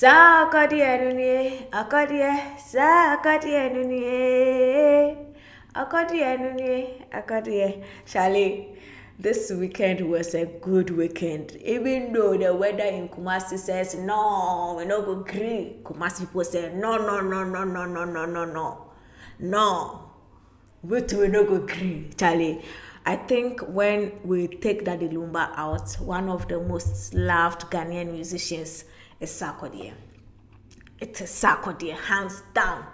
Sarkodie enunye, Sarkodie enunye. Charlie, this weekend was a good weekend. Even though the weather in Kumasi says no, we no go gree. Kumasi people say no, no, no, no, no, no, no, no, no, no. Wait, we no go gree, Charlie. I think when we take Daddy Lumba out, one of the most loved Ghanaian musicians is Sarkodie. It is Sarkodie, hands down.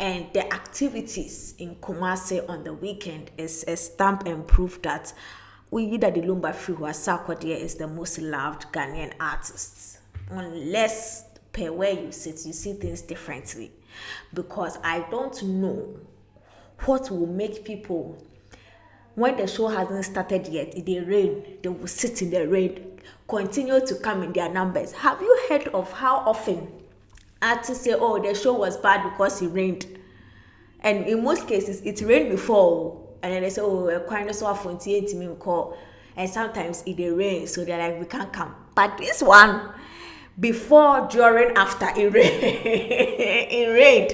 And the activities in Kumasi on the weekend is a stamp and proof that we Daddy Lumba Friwa Sarkodie is the most loved Ghanaian artist. Unless per where you sit, you see things differently. Because I don't know what will make people, when the show hasn't started yet, in the rain, they will sit in the rain, continue to come in their numbers. Have you heard of how often artists say, oh, the show was bad because it rained? And in most cases, it rained before, and then they say, oh, a kind of so call, and sometimes it rains, so they're like, we can't come. But this one, before, during, after it rained, it rained,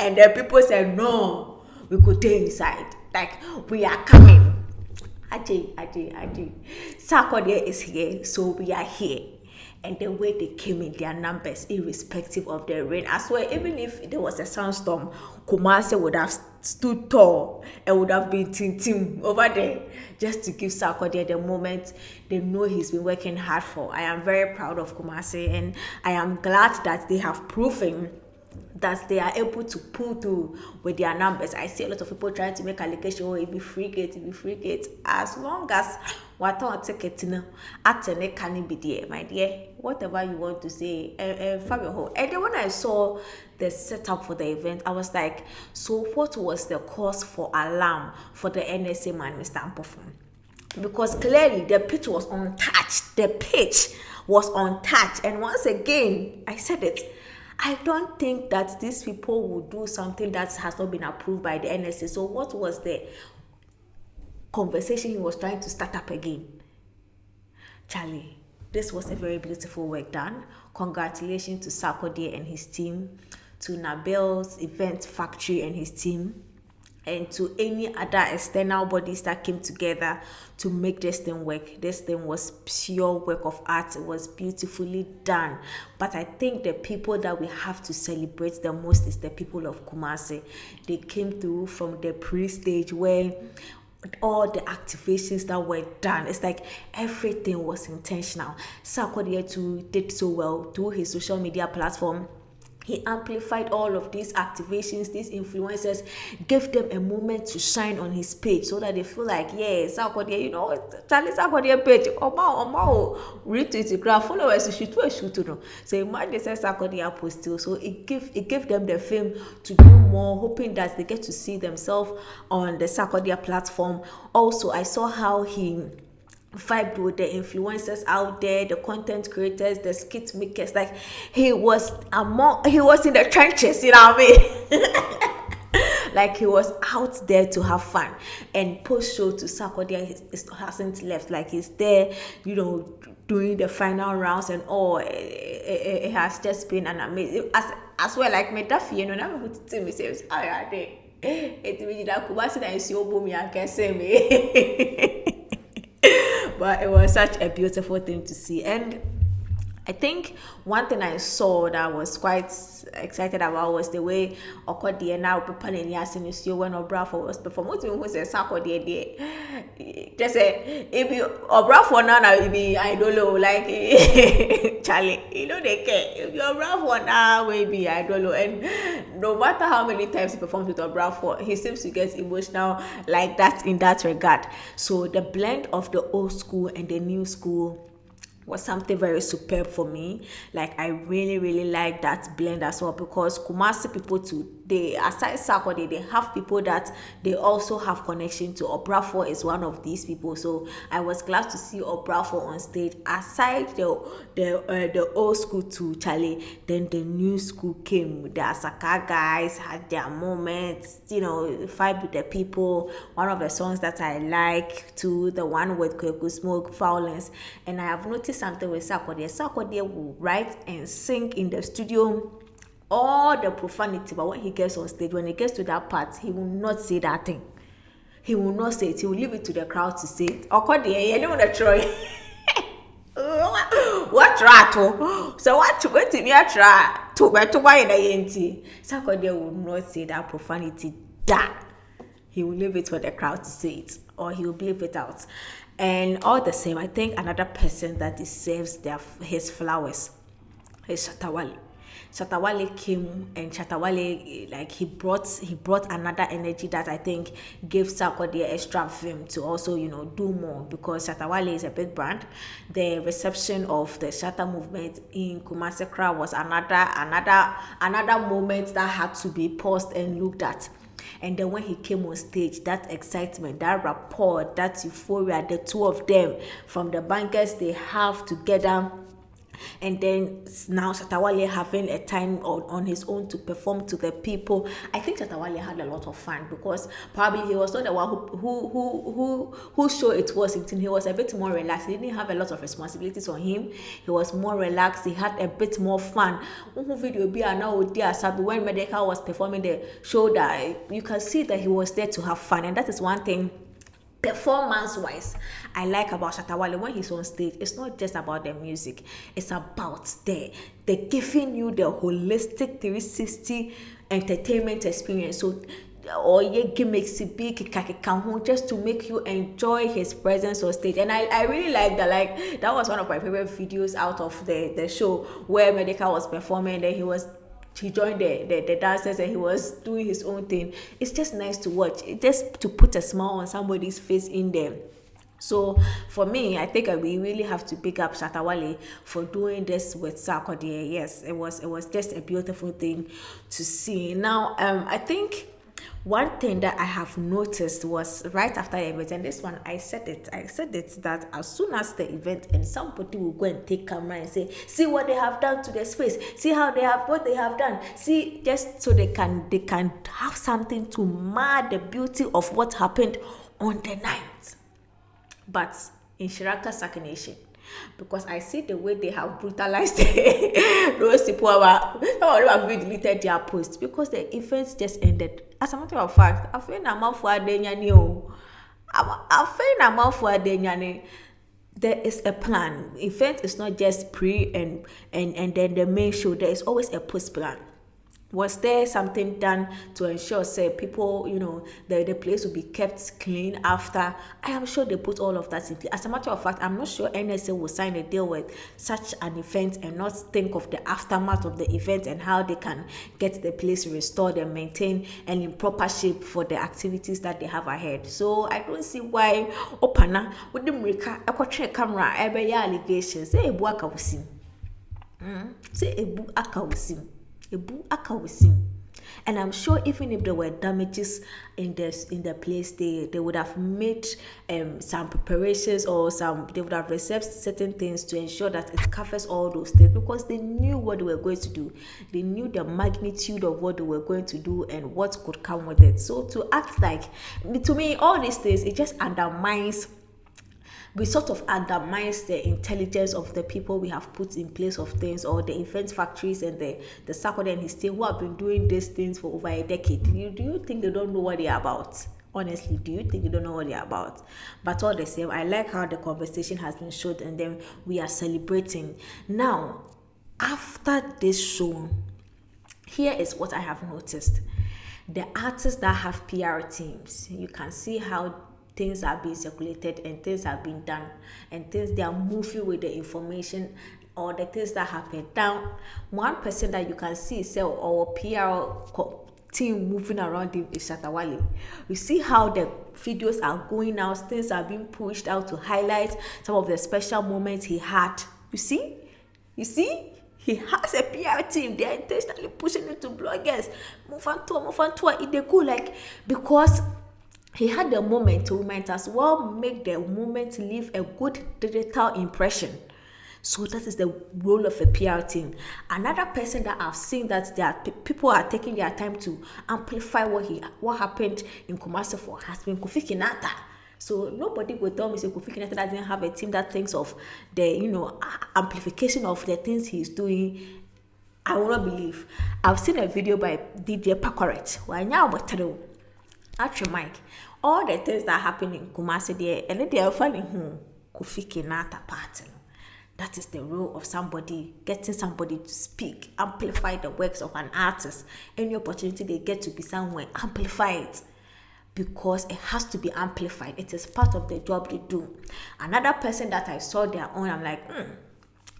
and the people said, no, we could stay inside. Like, we are coming. Ajay. Sarkodie is here, so we are here. And the way they came in their numbers, irrespective of the rain, as well, even if there was a sandstorm, Kumasi would have stood tall and would have been team over there just to give Sarkodie the moment they know he's been working hard for. I am very proud of Kumasi, and I am glad that they have proven that they are able to pull through with their numbers. I see a lot of people trying to make allegation, oh, it be free gate. As long as what on ticket at an can be there, my dear. Whatever you want to say, Fabio. And then when I saw the setup for the event, I was like, so what was the cause for alarm for the NSA man, Mr. Ampofon? Because clearly the pitch was untouched. And once again, I said it, I don't think that these people will do something that has not been approved by the NSA. So what was the conversation he was trying to start up again? Charlie, this was a very beautiful work done. Congratulations to Sarkodie and his team, to Nabil's Event Factory and his team, and to any other external bodies that came together to make this thing work. This thing was pure work of art. It was beautifully done. But I think the people that we have to celebrate the most is the people of Kumasi. They came through from the pre-stage where all the activations that were done, it's like everything was intentional. Sarkodie too did so well through his social media platform. He amplified all of these activations, these influencers, gave them a moment to shine on his page so that they feel like, yeah, Sarkodie, you know, Charlie Sarkodie page, retweet, followers, shoot, no. So imagine they said Sarkodie post still. So it gave them the fame to do more, hoping that they get to see themselves on the Sarkodie platform. Also, I saw how he vibed with the influencers out there, the content creators, the skit makers. Like he was in the trenches, you know what I mean? Like he was out there to have fun. And post show to Sarkodie hasn't left. Like he's there, you know, doing the final rounds and all. It has just been an amazing as well. Like me that you know, now we put me say, oh yeah, it means that Kumasi that is your boom, I can say me. But it was such a beautiful thing to see. And I think one thing I saw that I was quite excited about was the way Sarkodie now people in Yasin when Obrafo was performing. Who says Sarkodie there? Just say if you Obrafo now it be I don't know, like Charlie, you know they care. If you Obrafo now maybe I don't know. And no matter how many times he performs with Obrafo, he seems to get emotional like that in that regard. So the blend of the old school and the new school was something very superb for me. Like I really like that blend as well, because Kumasi people too, they aside Sarkodie, they have people that they also have connection to. Obrafo is one of these people, so I was glad to see Obrafo on stage. Aside the old school to Charlie, then the new school came. The Asaka guys had their moments, fight with the people. One of the songs that I like too, the one with Kweku Smoke, Violence. And I have noticed something with Sarkodie. Sarkodie will write and sing in the studio all the profanity, but when he gets on stage, when he gets to that part, he will not say that thing. He will not say it. He will leave it to the crowd to say it. Okodie, you don't want to try. What try to? So what to me try to buy in the NT? Sarkodie will not say that profanity. That he will leave it for the crowd to say it, or he will bleep it out. And all the same, I think another person that deserves his flowers is Shatta Wale. Shatta Wale came, and Shatta Wale, like, he brought another energy that I think gave Sarkodie extra vim to also do more, because Shatta Wale is a big brand. The reception of the Shatta movement in Kumasi crowd was another moment that had to be paused and looked at. And then when he came on stage, that excitement, that rapport, that euphoria, the two of them, from the bangers they have together. And then now Shatta Wale having a time on his own to perform to the people. I think Shatta Wale had a lot of fun, because probably he was not the one who show it was. He was a bit more relaxed. He didn't have a lot of responsibilities on him. He was more relaxed. He had a bit more fun. Video be now when Medical was performing the show, that you can see that he was there to have fun, and that is one thing. Performance wise, I like about Shatta Wale when he's on stage. It's not just about the music, it's about the giving you the holistic 360 entertainment experience. So or gimmicks big just to make you enjoy his presence on stage. And I really like that. Like, that was one of my favorite videos out of the show, where Medical was performing, and he joined the dancers, and he was doing his own thing. It's just nice to watch. It's just to put a smile on somebody's face in there. So for me, I think we really have to pick up Shatta Wale for doing this with Sarkodie. Yes, it was just a beautiful thing to see. Now, I think one thing that I have noticed was right after the event, and this one I said it that as soon as the event and somebody will go and take camera and say, see what they have done to the space, see what they have done, see, just so they can have something to mar the beauty of what happened on the night. But in Shiraka Saki Nation, because I see the way they have brutalized those people, some of them have really deleted their posts because the events just ended. As a matter of fact, I feel I'm out for a there is a plan. Event is not just pre and then the main show. There is always a post plan. Was there something done to ensure, say, people, the place will be kept clean after? I am sure they put all of that in place. As a matter of fact, I'm not sure NSA will sign a deal with such an event and not think of the aftermath of the event and how they can get the place restored and maintained and in proper shape for the activities that they have ahead. So I don't see why Opana with the Mrika a camera every allegations. Say Ebu Akawisim. Say Ebu Akawisim. And I'm sure even if there were damages in the place, they would have made some preparations, or they would have reserved certain things to ensure that it covers all those things, because they knew what they were going to do. They knew the magnitude of what they were going to do and what could come with it. So to act like, to me, all these things, it just undermines the intelligence of the people we have put in place of things, or the event factories and the Sarkodie and his team who have been doing these things for over a decade. Do you think they don't know what they're about? Honestly, do you think they don't know what they're about? But all the same, I like how the conversation has been showed, and then we are celebrating. Now, after this show, here is what I have noticed. The artists that have PR teams, you can see how things are being circulated and things are being done, and things they are moving with the information or the things that happen. Now, one person that you can see is our PR team moving around him is Shatta Wale. You see how the videos are going out, things are being pushed out to highlight some of the special moments he had. You see? He has a PR team. They're intentionally pushing it to bloggers. Move on tour. If they go like, because he had the moment, we might as well make the moment leave a good digital impression. So that is the role of a PR team. Another person that I've seen that people are taking their time to amplify what happened in Kumasi for has been Kofi Kinata. So nobody will tell me say Kofi Kinata doesn't have a team that thinks of the amplification of the things he's doing. I will not believe. I've seen a video by DJ Pakoret. Why now but actually Mike, all the things that happen in Kumasi there, and then they are finding Kofi Kinata pattern. That is the role of somebody, getting somebody to speak, amplify the works of an artist. Any opportunity they get to be somewhere, amplify it. Because it has to be amplified. It is part of the job they do. Another person that I saw their own, I'm like,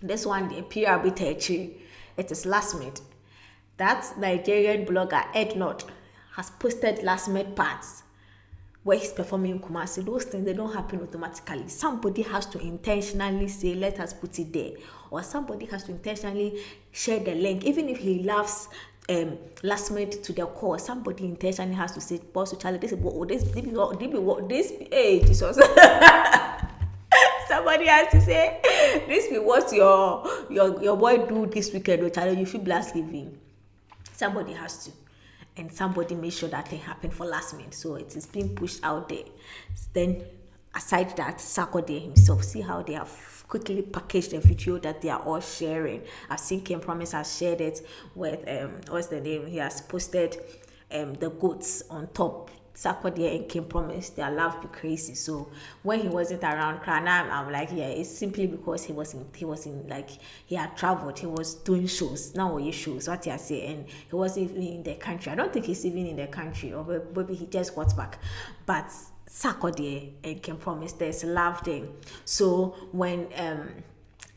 this one, the PR bit, it is last minute. That Nigerian blogger, Ed Nod, has posted last minute parts where he's performing in Kumasi. Those things, they don't happen automatically. Somebody has to intentionally say, let us put it there. Or somebody has to intentionally share the link. Even if he loves last minute to the core, somebody intentionally has to say, boss to Charlie, this is what this hey Jesus. Somebody has to say, this be what your boy do this weekend, or Charlie, you feel blessed living. Somebody has to. And somebody made sure that thing happened for last minute. So it is being pushed out there. Then, aside that, Sarkodie himself, see how they have quickly packaged the video that they are all sharing. I've seen Kim Promise has shared it with, what's the name? He has posted the goats on top. Sarkodie and Kim Promise, their love be crazy. So when he wasn't around Krana, I'm like, yeah, it's simply because he was in like, he had traveled, he was doing shows. Now he shows, what I say, and he wasn't even in the country. I don't think he's even in the country, or maybe he just got back. But Sarkodie and Kim Promise, there's love there. So when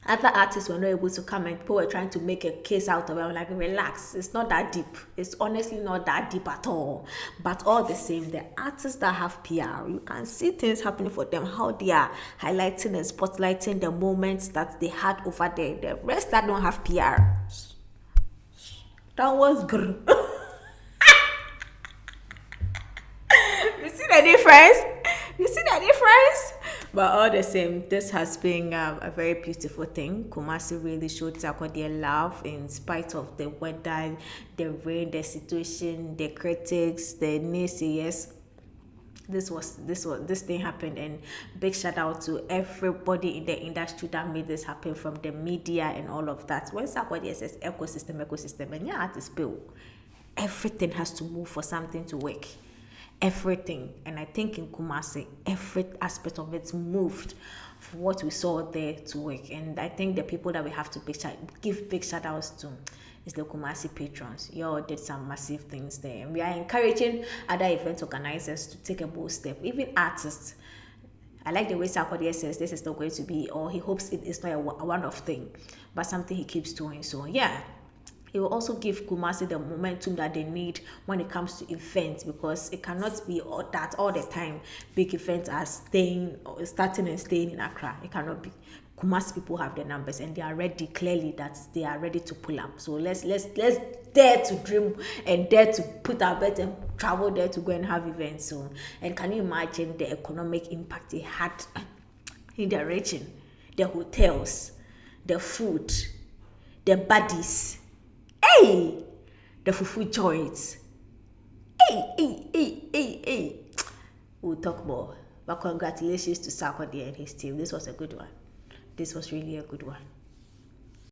other artists were not able to come and people were trying to make a case out of it, I'm like, relax, it's not that deep. It's honestly not that deep at all. But all the same, the artists that have PR, you can see things happening for them, how they are highlighting and spotlighting the moments that they had over there. The rest that don't have PR, that was good. You see the difference? But all the same, this has been a very beautiful thing. Kumasi really showed Sarkodie love in spite of the weather, the rain, the situation, the critics, the naysayers. This thing happened, and big shout out to everybody in the industry that made this happen, from the media and all of that. When Sarkodie says ecosystem, and yeah, artist bill, everything has to move for something to work. Everything. And I think in Kumasi, every aspect of it moved for what we saw there to work. And I think the people that we have to give big shout outs to is the Kumasi patrons. You all did some massive things there, and we are encouraging other event organizers to take a bold step, even artists. I like the way Sarkodie says this is not going to be, or he hopes it is not a one-off thing, but something he keeps doing. So yeah, it will also give Kumasi the momentum that they need when it comes to events, because it cannot be all the time. Big events are starting and staying in Accra. It cannot be. Kumasi people have the numbers, and they are ready, clearly that they are ready to pull up. So let's dare to dream and dare to put our bet and travel there to go and have events. So, and can you imagine the economic impact it had in the region? The hotels, the food, the buddies. Hey, the fufu joints. Hey. We'll talk more. But congratulations to Sarkodie and his team. This was a good one. This was really a good one.